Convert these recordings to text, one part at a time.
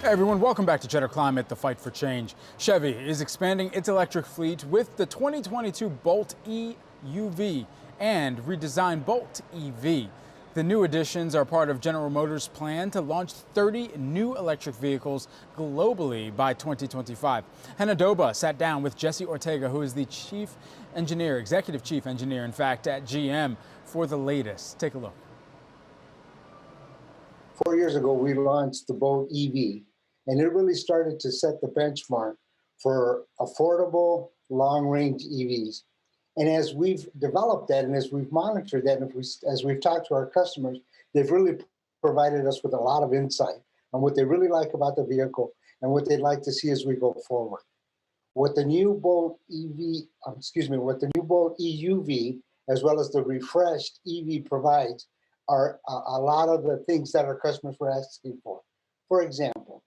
Hey everyone, welcome back to Cheddar Climate, the fight for change. Chevy is expanding its electric fleet with the 2022 Bolt EUV and redesigned Bolt EV. The new additions are part of General Motors' plan to launch 30 new electric vehicles globally by 2025. Hannah Doba sat down with Jesse Ortega, who is the executive chief engineer, in fact, at GM, for the latest. Take a look. 4 years ago, we launched the Bolt EV, and it really started to set the benchmark for affordable, long-range EVs. And as we've developed that, and as we've monitored that, and as we've talked to our customers, they've really provided us with a lot of insight on what they really like about the vehicle and what they'd like to see as we go forward. What the new Bolt what the new Bolt EUV, as well as the refreshed EV provides, are a lot of the things that our customers were asking for. For example,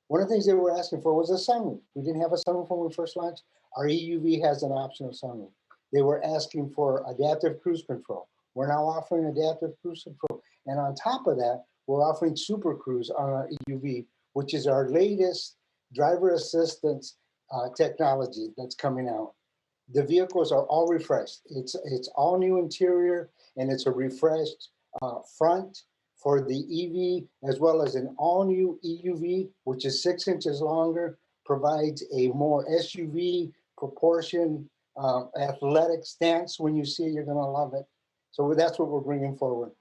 one of the things they were asking for was a sunroof. We didn't have a sunroof when we first launched. Our EUV has an optional sunroof. They were asking for adaptive cruise control. We're now offering adaptive cruise control. And on top of that, we're offering Super Cruise on our EUV, which is our latest driver assistance technology that's coming out. The vehicles are all refreshed. It's all new interior, and it's a refreshed front for the EV, as well as an all-new EUV, which is 6 inches longer, provides a more SUV proportion, athletic stance. When you see it, you're going to love it. So that's what we're bringing forward.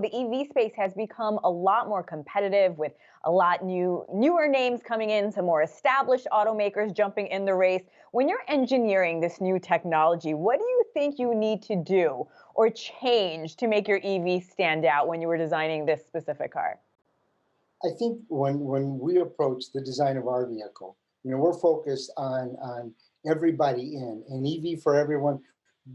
The EV space has become a lot more competitive with a lot newer names coming in, some more established automakers jumping in the race. When you're engineering this new technology, what do you think you need to do or change to make your EV stand out when you were designing this specific car? I think when we approach the design of our vehicle, we're focused on everybody in an EV for everyone,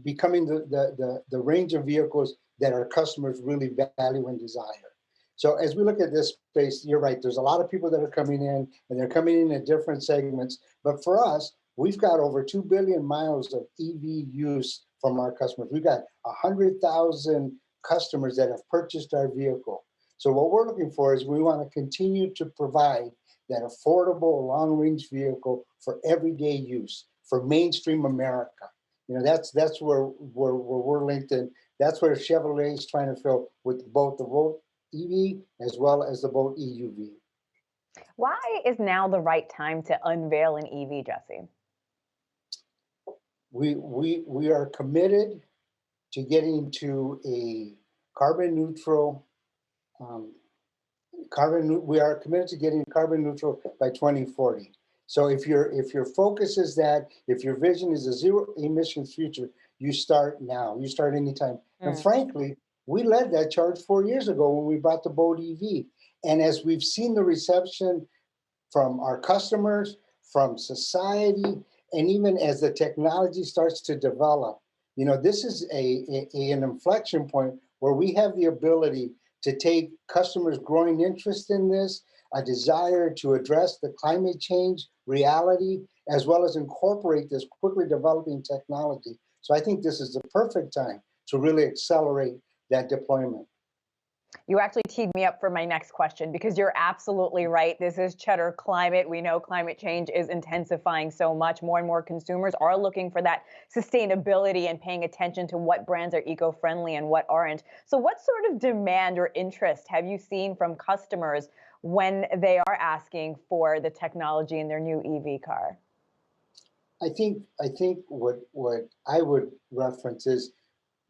becoming the range of vehicles that our customers really value and desire. So as we look at this space, you're right, there's a lot of people that are coming in, and they're coming in at different segments. But for us, we've got over 2 billion miles of EV use from our customers. We've got 100,000 customers that have purchased our vehicle. So what we're looking for is we want to continue to provide that affordable long-range vehicle for everyday use, for mainstream America. That's where we're linked in. That's where Chevrolet is trying to fill with both the Bolt EV as well as the Bolt EUV. Why is now the right time to unveil an EV, Jesse? We are committed to getting to a carbon neutral. We are committed to getting carbon neutral by 2040. So if your focus is that, if your vision is a zero emissions future, you start now. You start anytime. And frankly, we led that charge 4 years ago when we brought the Bolt EV. And as we've seen the reception from our customers, from society, and even as the technology starts to develop, this is an inflection point where we have the ability to take customers' growing interest in this, a desire to address the climate change reality, as well as incorporate this quickly developing technology. So I think this is the perfect time to really accelerate that deployment. You actually teed me up for my next question, because you're absolutely right. This is Cheddar Climate. We know climate change is intensifying so much. More and more consumers are looking for that sustainability and paying attention to what brands are eco-friendly and what aren't. So what sort of demand or interest have you seen from customers when they are asking for the technology in their new EV car? I think what I would reference is,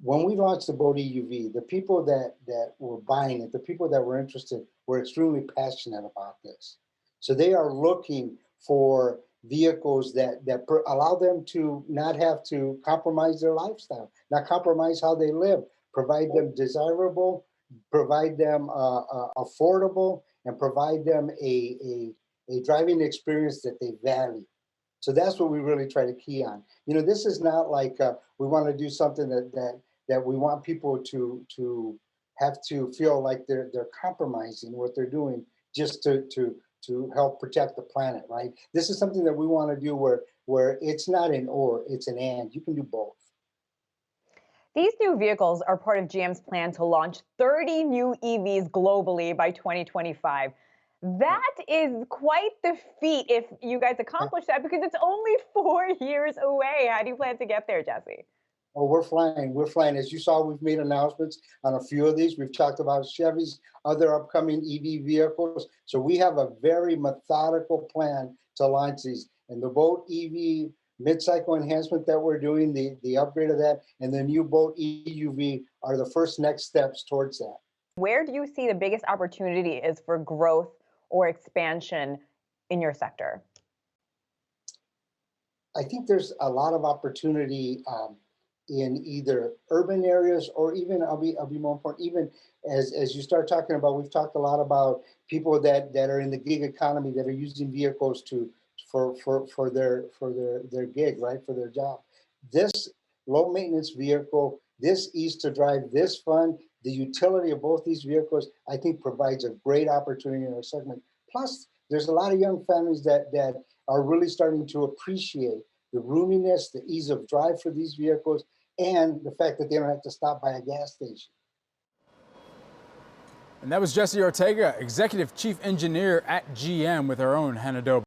when we launched the Bolt EUV, the people that were buying it, the people that were interested, were extremely passionate about this. So they are looking for vehicles that allow them to not have to compromise their lifestyle, not compromise how they live, provide them desirable, provide them affordable, and provide them a driving experience that they value. So that's what we really try to key on. This is not like we want to do something that we want people to have to feel like they're compromising what they're doing just to help protect the planet, right? This is something that we want to do where it's not an or, it's an and. You can do both. These new vehicles are part of GM's plan to launch 30 new EVs globally by 2025. That is quite the feat if you guys accomplish that because it's only 4 years away. How do you plan to get there, Jesse? Oh, we're flying. We're flying. As you saw, we've made announcements on a few of these. We've talked about Chevy's other upcoming EV vehicles. So we have a very methodical plan to launch these. And the Bolt EV mid-cycle enhancement that we're doing, the upgrade of that, and the new Bolt EUV are the first next steps towards that. Where do you see the biggest opportunity is for growth or expansion in your sector? I think there's a lot of opportunity in either urban areas or even I'll be more important, even as you start talking about, we've talked a lot about people that are in the gig economy that are using vehicles for their gig, right, for their job. This low maintenance vehicle, this ease to drive, this fun, the utility of both these vehicles, I think provides a great opportunity in our segment. Plus, there's a lot of young families that are really starting to appreciate the roominess, the ease of drive for these vehicles, and the fact that they don't have to stop by a gas station. And that was Jesse Ortega, Executive Chief Engineer at GM with our own Hannah Doe.